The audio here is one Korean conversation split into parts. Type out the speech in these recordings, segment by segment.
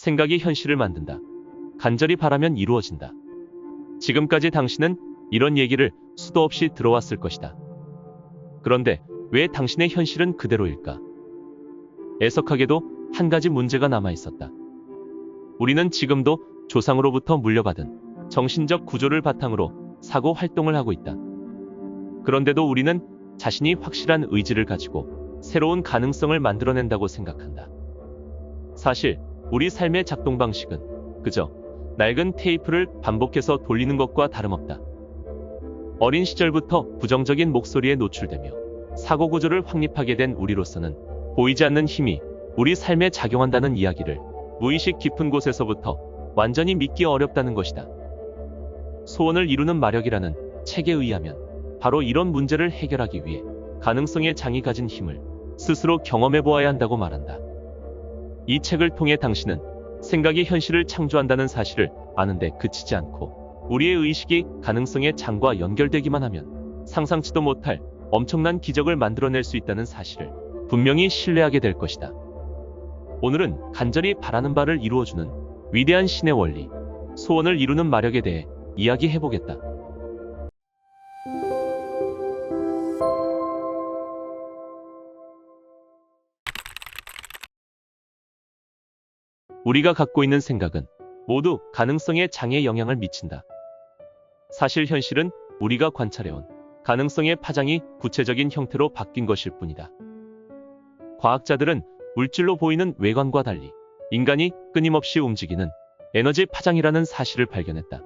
생각이 현실을 만든다. 간절히 바라면 이루어진다. 지금까지 당신은 이런 얘기를 수도 없이 들어왔을 것이다. 그런데 왜 당신의 현실은 그대로일까? 애석하게도 한 가지 문제가 남아 있었다. 우리는 지금도 조상으로부터 물려받은 정신적 구조를 바탕으로 사고 활동을 하고 있다. 그런데도 우리는 자신이 확실한 의지를 가지고 새로운 가능성을 만들어낸다고 생각한다. 사실 우리 삶의 작동 방식은 그저 낡은 테이프를 반복해서 돌리는 것과 다름없다. 어린 시절부터 부정적인 목소리에 노출되며 사고 구조를 확립하게 된 우리로서는 보이지 않는 힘이 우리 삶에 작용한다는 이야기를 무의식 깊은 곳에서부터 완전히 믿기 어렵다는 것이다. 소원을 이루는 마력이라는 책에 의하면 바로 이런 문제를 해결하기 위해 가능성의 장이 가진 힘을 스스로 경험해 보아야 한다고 말한다. 이 책을 통해 당신은 생각이 현실을 창조한다는 사실을 아는데 그치지 않고 우리의 의식이 가능성의 장과 연결되기만 하면 상상치도 못할 엄청난 기적을 만들어낼 수 있다는 사실을 분명히 신뢰하게 될 것이다. 오늘은 간절히 바라는 바를 이루어주는 위대한 신의 원리, 소원을 이루는 마력에 대해 이야기해보겠다. 우리가 갖고 있는 생각은 모두 가능성의 장에 영향을 미친다. 사실 현실은 우리가 관찰해온 가능성의 파장이 구체적인 형태로 바뀐 것일 뿐이다. 과학자들은 물질로 보이는 외관과 달리 인간이 끊임없이 움직이는 에너지 파장이라는 사실을 발견했다.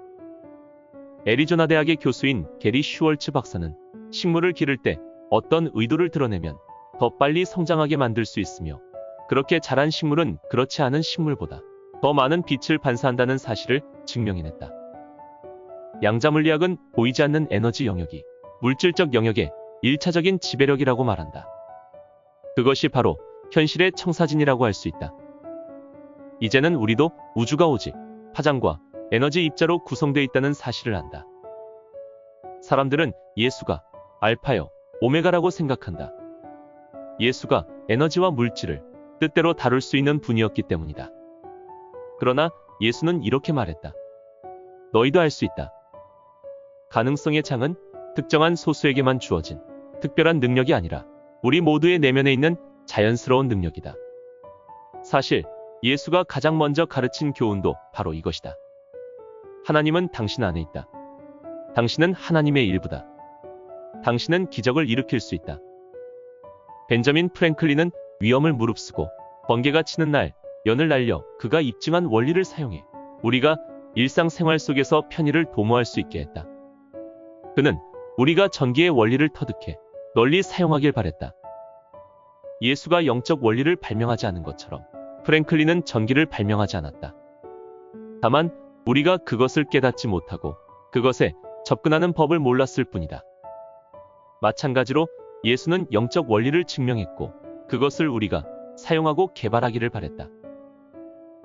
애리조나 대학의 교수인 게리 슈월츠 박사는 식물을 기를 때 어떤 의도를 드러내면 더 빨리 성장하게 만들 수 있으며 그렇게 자란 식물은 그렇지 않은 식물보다 더 많은 빛을 반사한다는 사실을 증명해냈다. 양자물리학은 보이지 않는 에너지 영역이 물질적 영역의 1차적인 지배력이라고 말한다. 그것이 바로 현실의 청사진이라고 할 수 있다. 이제는 우리도 우주가 오직 파장과 에너지 입자로 구성되어 있다는 사실을 안다. 사람들은 예수가 알파요, 오메가라고 생각한다. 예수가 에너지와 물질을 뜻대로 다룰 수 있는 분이었기 때문이다. 그러나 예수는 이렇게 말했다. 너희도 알 수 있다. 가능성의 장은 특정한 소수에게만 주어진 특별한 능력이 아니라 우리 모두의 내면에 있는 자연스러운 능력이다. 사실 예수가 가장 먼저 가르친 교훈도 바로 이것이다. 하나님은 당신 안에 있다. 당신은 하나님의 일부다. 당신은 기적을 일으킬 수 있다. 벤저민 프랭클린은 위험을 무릅쓰고 번개가 치는 날 연을 날려 그가 입증한 원리를 사용해 우리가 일상생활 속에서 편의를 도모할 수 있게 했다. 그는 우리가 전기의 원리를 터득해 널리 사용하길 바랬다. 예수가 영적 원리를 발명하지 않은 것처럼 프랭클린은 전기를 발명하지 않았다. 다만 우리가 그것을 깨닫지 못하고 그것에 접근하는 법을 몰랐을 뿐이다. 마찬가지로 예수는 영적 원리를 증명했고 그것을 우리가 사용하고 개발하기를 바랬다.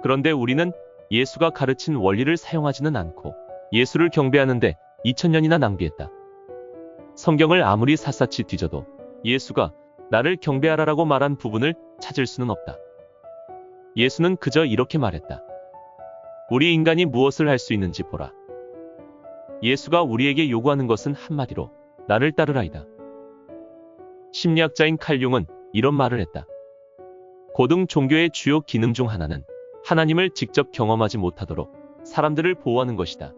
그런데 우리는 예수가 가르친 원리를 사용하지는 않고 예수를 경배하는데 2000년이나 낭비했다. 성경을 아무리 샅샅이 뒤져도 예수가 나를 경배하라라고 말한 부분을 찾을 수는 없다. 예수는 그저 이렇게 말했다. 우리 인간이 무엇을 할 수 있는지 보라. 예수가 우리에게 요구하는 것은 한마디로 나를 따르라이다. 심리학자인 칼 융은 이런 말을 했다. 고등 종교의 주요 기능 중 하나는 하나님을 직접 경험하지 못하도록 사람들을 보호하는 것이다.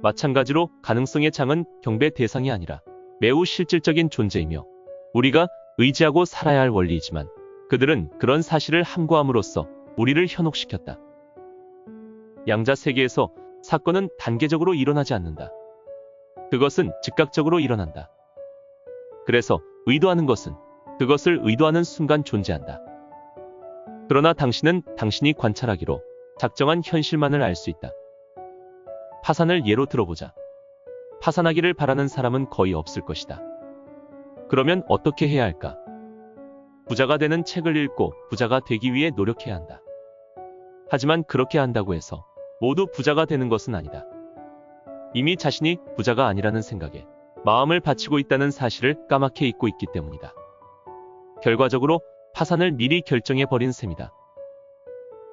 마찬가지로 가능성의 장은 경배 대상이 아니라 매우 실질적인 존재이며 우리가 의지하고 살아야 할 원리이지만 그들은 그런 사실을 함구함으로써 우리를 현혹시켰다. 양자 세계에서 사건은 단계적으로 일어나지 않는다. 그것은 즉각적으로 일어난다. 그래서 의도하는 것은 그것을 의도하는 순간 존재한다. 그러나 당신은 당신이 관찰하기로 작정한 현실만을 알 수 있다. 파산을 예로 들어보자. 파산하기를 바라는 사람은 거의 없을 것이다. 그러면 어떻게 해야 할까? 부자가 되는 책을 읽고 부자가 되기 위해 노력해야 한다. 하지만 그렇게 한다고 해서 모두 부자가 되는 것은 아니다. 이미 자신이 부자가 아니라는 생각에 마음을 바치고 있다는 사실을 까맣게 잊고 있기 때문이다. 결과적으로 파산을 미리 결정해버린 셈이다.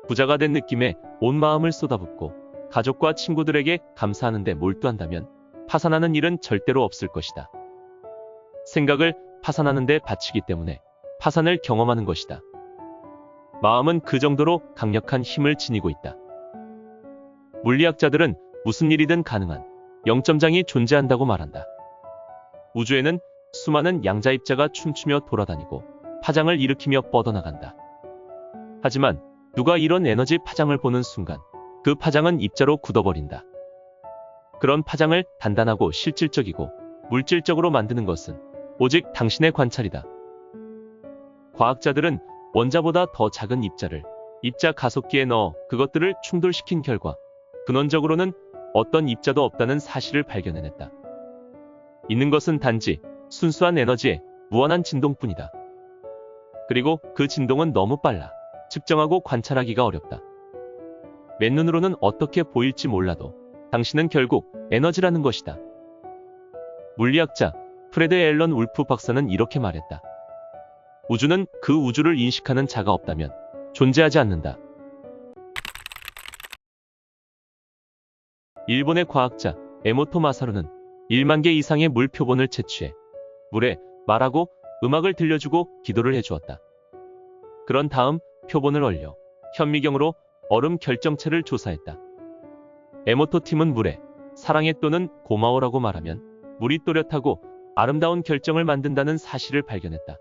부자가 된 느낌에 온 마음을 쏟아붓고 가족과 친구들에게 감사하는데 몰두한다면 파산하는 일은 절대로 없을 것이다. 생각을 파산하는 데 바치기 때문에 파산을 경험하는 것이다. 마음은 그 정도로 강력한 힘을 지니고 있다. 물리학자들은 무슨 일이든 가능한 영점장이 존재한다고 말한다. 우주에는 수많은 양자입자가 춤추며 돌아다니고 파장을 일으키며 뻗어나간다. 하지만 누가 이런 에너지 파장을 보는 순간 그 파장은 입자로 굳어버린다. 그런 파장을 단단하고 실질적이고 물질적으로 만드는 것은 오직 당신의 관찰이다. 과학자들은 원자보다 더 작은 입자를 입자 가속기에 넣어 그것들을 충돌시킨 결과 근원적으로는 어떤 입자도 없다는 사실을 발견해냈다. 있는 것은 단지 순수한 에너지의 무한한 진동뿐이다. 그리고 그 진동은 너무 빨라 측정하고 관찰하기가 어렵다. 맨눈으로는 어떻게 보일지 몰라도 당신은 결국 에너지라는 것이다. 물리학자 프레드 앨런 울프 박사는 이렇게 말했다. 우주는 그 우주를 인식하는 자가 없다면 존재하지 않는다. 일본의 과학자 에모토 마사루는 1만 개 이상의 물 표본을 채취해 물에 말하고 음악을 들려주고 기도를 해주었다. 그런 다음 표본을 얼려 현미경으로 얼음 결정체를 조사했다. 에모토 팀은 물에 사랑해 또는 고마워라고 말하면 물이 또렷하고 아름다운 결정을 만든다는 사실을 발견했다.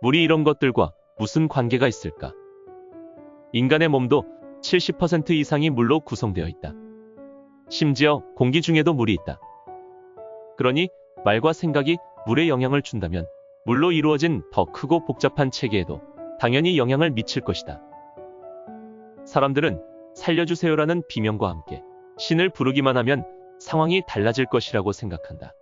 물이 이런 것들과 무슨 관계가 있을까? 인간의 몸도 70% 이상이 물로 구성되어 있다. 심지어 공기 중에도 물이 있다. 그러니 말과 생각이 물에 영향을 준다면 물로 이루어진 더 크고 복잡한 체계에도 당연히 영향을 미칠 것이다. 사람들은 살려주세요라는 비명과 함께 신을 부르기만 하면 상황이 달라질 것이라고 생각한다.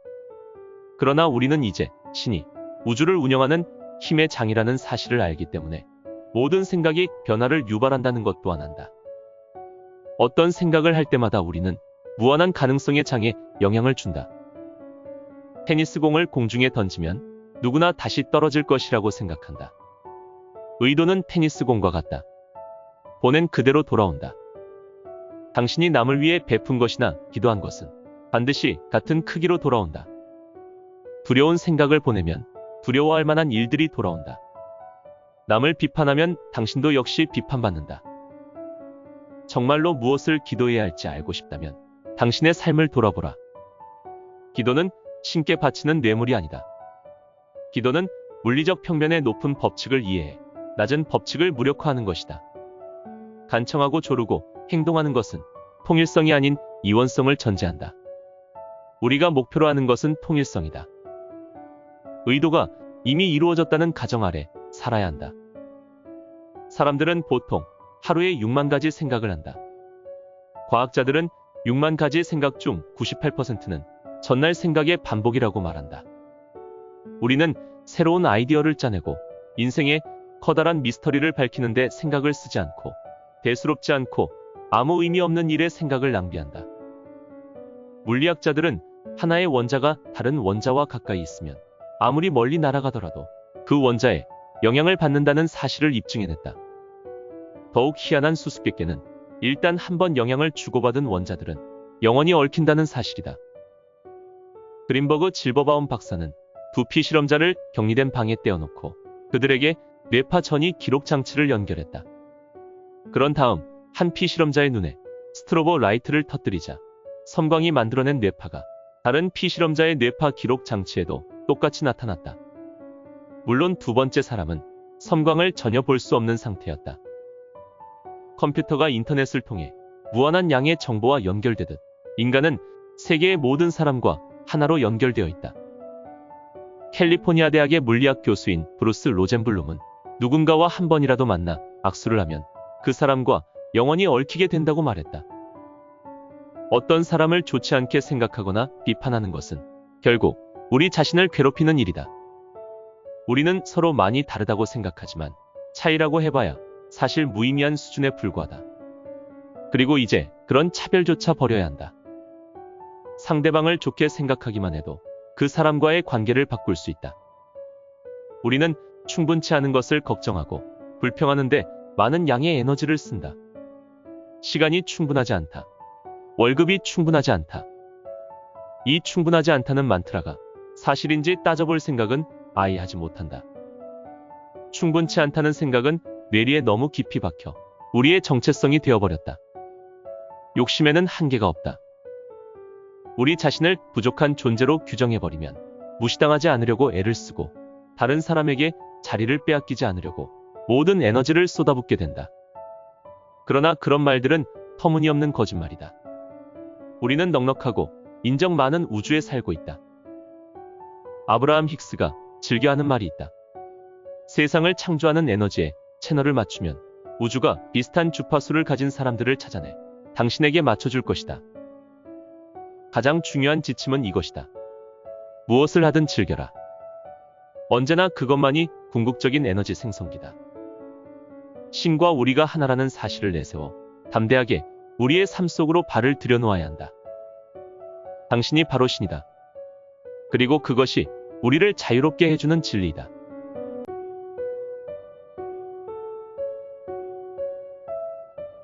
그러나 우리는 이제 신이 우주를 운영하는 힘의 장이라는 사실을 알기 때문에 모든 생각이 변화를 유발한다는 것 또한 안다. 어떤 생각을 할 때마다 우리는 무한한 가능성의 장에 영향을 준다. 테니스공을 공중에 던지면 누구나 다시 떨어질 것이라고 생각한다. 의도는 테니스공과 같다. 보낸 그대로 돌아온다. 당신이 남을 위해 베푼 것이나 기도한 것은 반드시 같은 크기로 돌아온다. 두려운 생각을 보내면 두려워할 만한 일들이 돌아온다. 남을 비판하면 당신도 역시 비판받는다. 정말로 무엇을 기도해야 할지 알고 싶다면 당신의 삶을 돌아보라. 기도는 신께 바치는 뇌물이 아니다. 기도는 물리적 평면의 높은 법칙을 이해해 낮은 법칙을 무력화하는 것이다. 간청하고 조르고 행동하는 것은 통일성이 아닌 이원성을 전제한다. 우리가 목표로 하는 것은 통일성이다. 의도가 이미 이루어졌다는 가정 아래 살아야 한다. 사람들은 보통 하루에 6만 가지 생각을 한다. 과학자들은 6만 가지 생각 중 98%는 전날 생각의 반복이라고 말한다. 우리는 새로운 아이디어를 짜내고 인생의 커다란 미스터리를 밝히는데 생각을 쓰지 않고 대수롭지 않고 아무 의미 없는 일에 생각을 낭비한다. 물리학자들은 하나의 원자가 다른 원자와 가까이 있으면 아무리 멀리 날아가더라도 그 원자에 영향을 받는다는 사실을 입증해냈다. 더욱 희한한 수수께끼는 일단 한번 영향을 주고받은 원자들은 영원히 얽힌다는 사실이다. 그린버그 질버바움 박사는 두 피실험자를 격리된 방에 떼어놓고 그들에게 뇌파 전이 기록 장치를 연결했다. 그런 다음 한 피실험자의 눈에 스트로보 라이트를 터뜨리자 섬광이 만들어낸 뇌파가 다른 피실험자의 뇌파 기록 장치에도 똑같이 나타났다. 물론 두 번째 사람은 섬광을 전혀 볼 수 없는 상태였다. 컴퓨터가 인터넷을 통해 무한한 양의 정보와 연결되듯 인간은 세계의 모든 사람과 하나로 연결되어 있다. 캘리포니아 대학의 물리학 교수인 브루스 로젠블룸은 누군가와 한 번이라도 만나 악수를 하면 그 사람과 영원히 얽히게 된다고 말했다. 어떤 사람을 좋지 않게 생각하거나 비판하는 것은 결국 우리 자신을 괴롭히는 일이다. 우리는 서로 많이 다르다고 생각하지만 차이라고 해봐야 사실 무의미한 수준에 불과하다. 그리고 이제 그런 차별조차 버려야 한다. 상대방을 좋게 생각하기만 해도 그 사람과의 관계를 바꿀 수 있다. 우리는 충분치 않은 것을 걱정하고 불평하는데 많은 양의 에너지를 쓴다. 시간이 충분하지 않다. 월급이 충분하지 않다. 이 충분하지 않다는 만트라가 사실인지 따져볼 생각은 아예 하지 못한다. 충분치 않다는 생각은 뇌리에 너무 깊이 박혀 우리의 정체성이 되어버렸다. 욕심에는 한계가 없다. 우리 자신을 부족한 존재로 규정해버리면 무시당하지 않으려고 애를 쓰고 다른 사람에게 자리를 빼앗기지 않으려고 모든 에너지를 쏟아붓게 된다. 그러나 그런 말들은 터무니없는 거짓말이다. 우리는 넉넉하고 인정 많은 우주에 살고 있다. 아브라함 힉스가 즐겨하는 말이 있다. 세상을 창조하는 에너지에 채널을 맞추면 우주가 비슷한 주파수를 가진 사람들을 찾아내 당신에게 맞춰줄 것이다. 가장 중요한 지침은 이것이다. 무엇을 하든 즐겨라. 언제나 그것만이 궁극적인 에너지 생성기다. 신과 우리가 하나라는 사실을 내세워 담대하게 우리의 삶 속으로 발을 들여놓아야 한다. 당신이 바로 신이다. 그리고 그것이 우리를 자유롭게 해주는 진리이다.